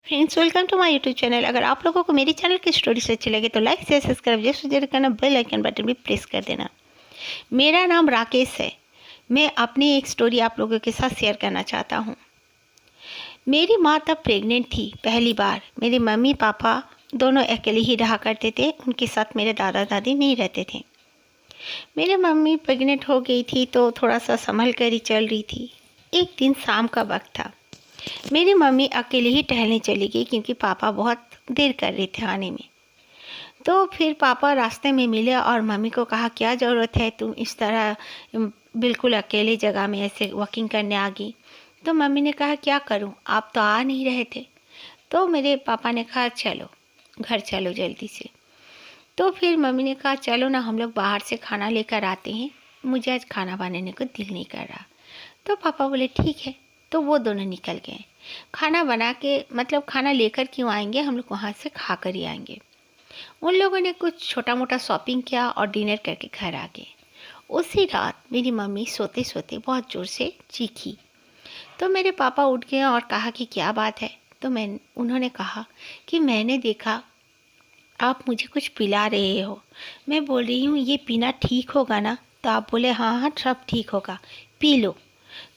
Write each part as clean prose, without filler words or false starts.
Friends, welcome to my YouTube channel. अगर आप लोगों को मेरी चैनल की स्टोरी से अच्छी लगे तो लाइक शेयर सब्सक्राइब जरूर करना, बेल आइकन बटन भी प्रेस कर देना। मेरा नाम राकेश है। मैं अपनी एक स्टोरी आप लोगों के साथ शेयर करना चाहता हूँ। मेरी माँ तब प्रेग्नेंट थी पहली बार। मेरे मम्मी पापा दोनों अकेले ही रहा करते थे, उनके साथ मेरे दादा दादी नहीं रहते थे। मेरे मम्मी प्रेग्नेंट हो गई थी तो थोड़ा सा संभल कर ही चल रही थी। एक दिन शाम का वक्त था। मेरी मम्मी अकेले ही टहलने चली गई क्योंकि पापा बहुत देर कर रहे थे आने में। तो फिर पापा रास्ते में मिले और मम्मी को कहा, क्या ज़रूरत है तुम इस तरह बिल्कुल अकेले जगह में ऐसे वॉकिंग करने आ गई। तो मम्मी ने कहा, क्या करूं, आप तो आ नहीं रहे थे। तो मेरे पापा ने कहा, चलो घर चलो जल्दी से। तो फिर मम्मी ने कहा, चलो ना हम लोग बाहर से खाना लेकर आते हैं, मुझे आज खाना बनाने को दिल नहीं कर रहा। तो पापा बोले ठीक है। तो वो दोनों निकल गए। खाना बना के मतलब खाना लेकर क्यों आएंगे, हम लोग वहाँ से खा कर ही आएंगे। उन लोगों ने कुछ छोटा मोटा शॉपिंग किया और डिनर करके घर आ गए। उसी रात मेरी मम्मी सोते सोते बहुत ज़ोर से चीखी। तो मेरे पापा उठ गए और कहा कि क्या बात है। तो उन्होंने कहा कि मैंने देखा आप मुझे कुछ पिला रहे हो। मैं बोल रही हूँ ये पीना ठीक होगा ना। तो आप बोले हाँ हाँ सब ठीक होगा, पी लो।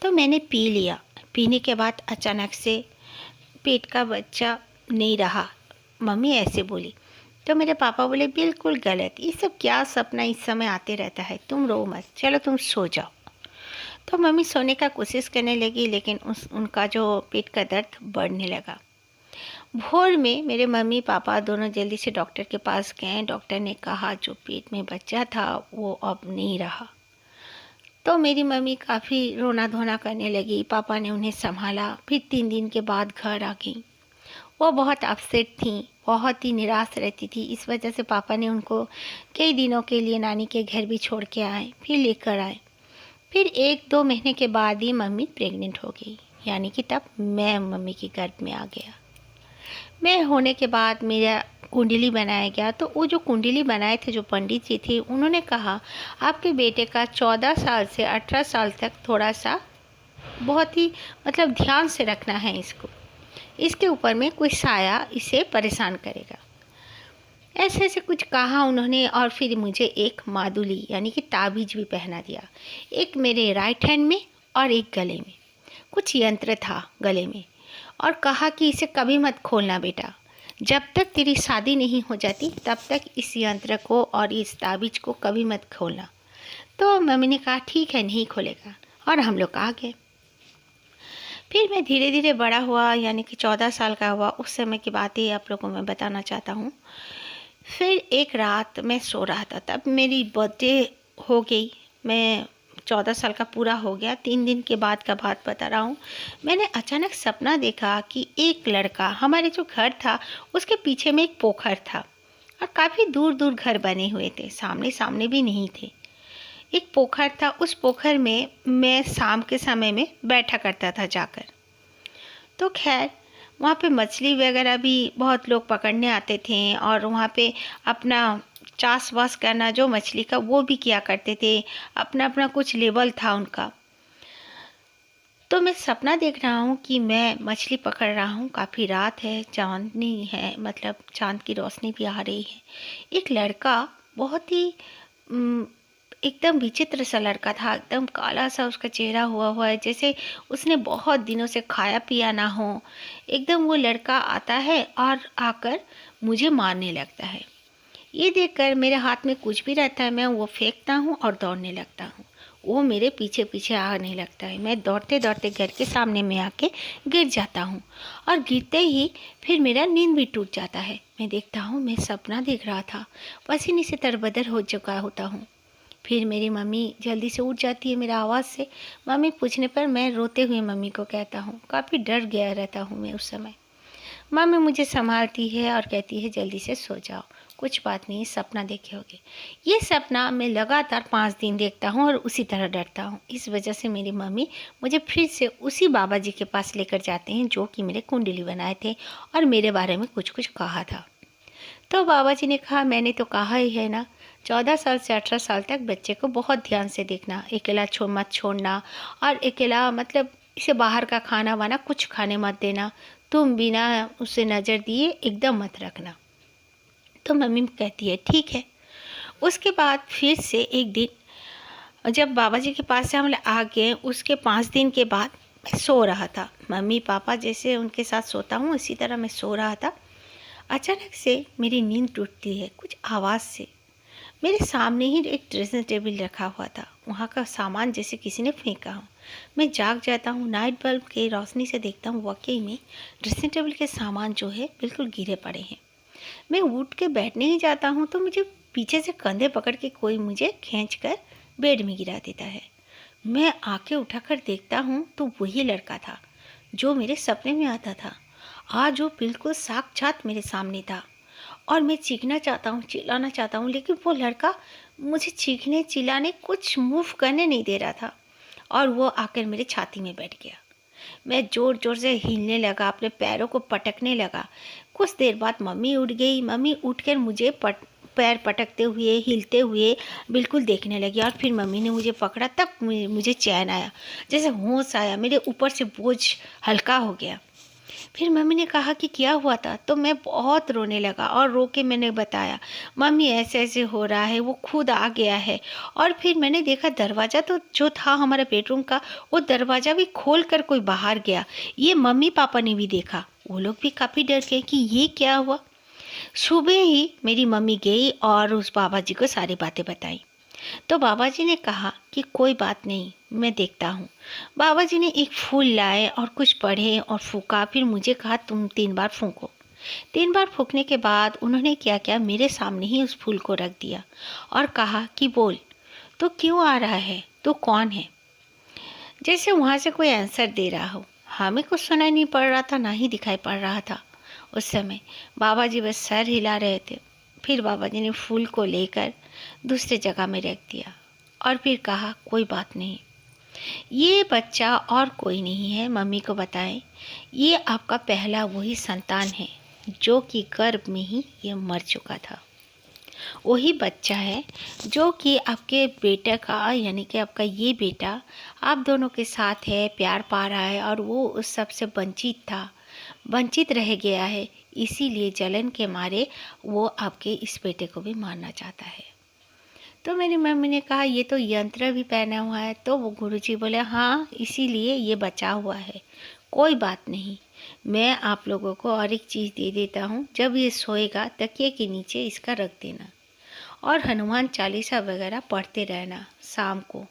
तो मैंने पी लिया। पीने के बाद अचानक से पेट का बच्चा नहीं रहा, मम्मी ऐसे बोली। तो मेरे पापा बोले बिल्कुल गलत, ये सब क्या सपना इस समय आते रहता है, तुम रो मत, चलो तुम सो जाओ। तो मम्मी सोने का कोशिश करने लगी लेकिन उनका जो पेट का दर्द बढ़ने लगा। भोर में मेरे मम्मी पापा दोनों जल्दी से डॉक्टर के पास गए। डॉक्टर ने कहा जो पेट में बच्चा था वो अब नहीं रहा। तो मेरी मम्मी काफ़ी रोना धोना करने लगी। पापा ने उन्हें संभाला। फिर 3 दिन के बाद घर आ गई। वो बहुत अपसेट थी, बहुत ही निराश रहती थी। इस वजह से पापा ने उनको कई दिनों के लिए नानी के घर भी छोड़ के आए, फिर लेकर आए। फिर 1-2 महीने के बाद ही मम्मी प्रेग्नेंट हो गई, यानी कि तब मैं मम्मी के गर्भ में आ गया। मैं होने के बाद मेरा कुंडली बनाया गया। तो वो जो कुंडली बनाए थे, जो पंडित जी थे, उन्होंने कहा आपके बेटे का 14 साल से 18 साल तक थोड़ा सा बहुत ही मतलब ध्यान से रखना है इसको, इसके ऊपर में कोई साया इसे परेशान करेगा। ऐसे ऐसे कुछ कहा उन्होंने। और फिर मुझे एक मादुली यानी कि ताबीज भी पहना दिया, एक मेरे राइट हैंड में और एक गले में। कुछ यंत्र था गले में और कहा कि इसे कभी मत खोलना बेटा, जब तक तेरी शादी नहीं हो जाती तब तक इस यंत्र को और इस ताबीज को कभी मत खोलना। तो मम्मी ने कहा ठीक है नहीं खोलेगा, और हम लोग आ गए। फिर मैं धीरे धीरे बड़ा हुआ, यानी कि 14 साल का हुआ। उस समय की बातें आप लोगों को मैं बताना चाहता हूँ। फिर एक रात मैं सो रहा था, तब मेरी बर्थडे हो गई। मैं 14 साल का पूरा हो गया। 3 दिन के बाद का बात बता रहा हूँ। मैंने अचानक सपना देखा कि एक लड़का, हमारे जो घर था उसके पीछे में एक पोखर था और काफ़ी दूर दूर घर बने हुए थे, सामने सामने भी नहीं थे। एक पोखर था, उस पोखर में मैं शाम के समय में बैठा करता था जाकर। तो खैर वहाँ पे मछली वगैरह भी बहुत लोग पकड़ने आते थे और वहाँ पे अपना चास वास करना जो मछली का वो भी किया करते थे। अपना अपना कुछ लेवल था उनका। तो मैं सपना देख रहा हूँ कि मैं मछली पकड़ रहा हूँ। काफ़ी रात है, चांदनी है, मतलब चांद की रोशनी भी आ रही है। एक लड़का बहुत ही एकदम विचित्र सा लड़का था, एकदम काला सा उसका चेहरा हुआ हुआ है, जैसे उसने बहुत दिनों से खाया पिया ना हो। एकदम वो लड़का आता है और आकर मुझे मारने लगता है। ये देखकर मेरे हाथ में कुछ भी रहता है मैं वो फेंकता हूँ और दौड़ने लगता हूँ। वो मेरे पीछे पीछे आने लगता है। मैं दौड़ते दौड़ते घर के सामने में आके गिर जाता हूँ और गिरते ही फिर मेरा नींद भी टूट जाता है। मैं देखता हूँ मैं सपना देख रहा था, पसीने से तरबदर हो चुका होता हूँ। फिर मेरी मम्मी जल्दी से उठ जाती है मेरा आवाज़ से। मम्मी पूछने पर मैं रोते हुए मम्मी को कहता हूँ, काफ़ी डर गया रहता हूँ मैं उस समय। मम्मी मुझे संभालती है और कहती है जल्दी से सो जाओ, कुछ बात नहीं, सपना देखे होगे। ये सपना मैं लगातार 5 दिन देखता हूँ और उसी तरह डरता हूँ। इस वजह से मेरी मम्मी मुझे फिर से उसी बाबा जी के पास लेकर जाते हैं जो कि मेरे कुंडली बनाए थे और मेरे बारे में कुछ कुछ कहा था। तो बाबा जी ने कहा मैंने तो कहा ही है ना, 14 साल से 18 साल तक बच्चे को बहुत ध्यान से देखना, अकेला मत छोड़ना और अकेला मतलब इसे बाहर का खाना वाना कुछ खाने मत देना। तुम बिना उसे नज़र दिए एकदम मत रखना। तो मम्मी कहती है ठीक है। उसके बाद फिर से एक दिन जब बाबा जी के पास से हम लोग आ गए, उसके 5 दिन के बाद मैं सो रहा था। मम्मी पापा जैसे उनके साथ सोता हूँ इसी तरह मैं सो रहा था। अचानक से मेरी नींद टूटती है कुछ आवाज़ से। मेरे सामने ही एक ड्रेसिंग टेबल रखा हुआ था, वहाँ का सामान जैसे किसी ने फेंका हो। मैं जाग जाता हूँ, नाइट बल्ब के रोशनी से देखता हूँ वाकई में ड्रेसिंग टेबल के सामान जो है बिल्कुल गिरे पड़े हैं। मैं उठ के बैठने ही जाता हूँ तो मुझे पीछे से कंधे पकड़ के कोई मुझे खींच कर बेड में गिरा देता है। मैं आंखें उठाकर देखता हूँ तो वही लड़का था जो मेरे सपने में आता था। आज वो बिल्कुल साक्षात मेरे सामने था और मैं चीखना चाहता हूँ, चिल्लाना चाहता हूँ, लेकिन वो लड़का मुझे चीखने चिल्लाने कुछ मूव करने नहीं दे रहा था और वो आकर मेरे छाती में बैठ गया। मैं ज़ोर ज़ोर से हिलने लगा, अपने पैरों को पटकने लगा। कुछ देर बाद मम्मी उठ गई। मम्मी उठकर मुझे पैर पटकते हुए, हिलते हुए बिल्कुल देखने लगी और फिर मम्मी ने मुझे पकड़ा। तब मुझे चैन आया, जैसे होश आया, मेरे ऊपर से बोझ हल्का हो गया। फिर मम्मी ने कहा कि क्या हुआ था, तो मैं बहुत रोने लगा और रो के मैंने बताया मम्मी ऐसे ऐसे हो रहा है, वो खुद आ गया है। और फिर मैंने देखा दरवाज़ा तो जो था हमारे बेडरूम का, वो दरवाज़ा भी खोल कर कोई बाहर गया। ये मम्मी पापा ने भी देखा, वो लोग भी काफ़ी डर गए कि ये क्या हुआ। सुबह ही मेरी मम्मी गई और उस बाबा जी को सारी बातें बताई। तो बाबा जी ने कहा कि कोई बात नहीं, मैं देखता हूँ। बाबा जी ने एक फूल लाए और कुछ पढ़े और फूका। फिर मुझे कहा तुम 3 बार फूको। 3 बार फूकने के बाद उन्होंने क्या किया, मेरे सामने ही उस फूल को रख दिया और कहा कि बोल, तो क्यों आ रहा है, तो कौन है। जैसे वहाँ से कोई आंसर दे रहा हो। हमें कुछ सुनाई नहीं पड़ रहा था, ना ही दिखाई पड़ रहा था उस समय। बाबा जी बस सर हिला रहे थे। फिर बाबा जी ने फूल को लेकर दूसरे जगह में रख दिया और फिर कहा कोई बात नहीं, ये बच्चा और कोई नहीं है, मम्मी को बताएं ये आपका पहला वही संतान है जो कि गर्भ में ही ये मर चुका था। वही बच्चा है जो कि आपके बेटे का, यानी कि आपका ये बेटा आप दोनों के साथ है, प्यार पा रहा है और वो उस सब से वंचित था, वंचित रह गया है। इसीलिए जलन के मारे वो आपके इस बेटे को भी मारना चाहता है। तो मेरी मम्मी ने कहा ये तो यंत्र भी पहना हुआ है। तो वो गुरुजी बोले हाँ इसीलिए ये बचा हुआ है, कोई बात नहीं। मैं आप लोगों को और एक चीज़ दे देता हूँ, जब ये सोएगा तकिए के नीचे इसका रख देना और हनुमान चालीसा वगैरह पढ़ते रहना शाम को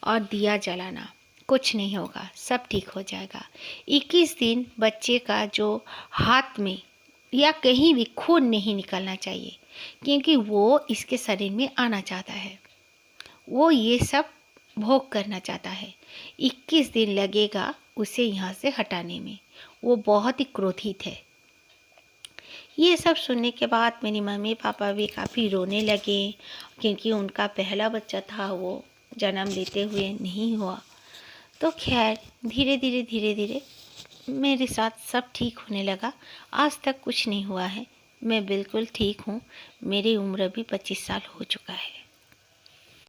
और दिया जलाना। कुछ नहीं होगा, सब ठीक हो जाएगा। 21 दिन बच्चे का जो हाथ में या कहीं भी खून नहीं निकलना चाहिए, क्योंकि वो इसके शरीर में आना चाहता है, वो ये सब भोग करना चाहता है। 21 दिन लगेगा उसे यहाँ से हटाने में, वो बहुत ही क्रोधित है। ये सब सुनने के बाद मेरी मम्मी पापा भी काफ़ी रोने लगे, क्योंकि उनका पहला बच्चा था, वो जन्म लेते हुए नहीं हुआ। तो खैर धीरे धीरे मेरे साथ सब ठीक होने लगा। आज तक कुछ नहीं हुआ है, मैं बिल्कुल ठीक हूँ। मेरी उम्र भी 25 साल हो चुका है।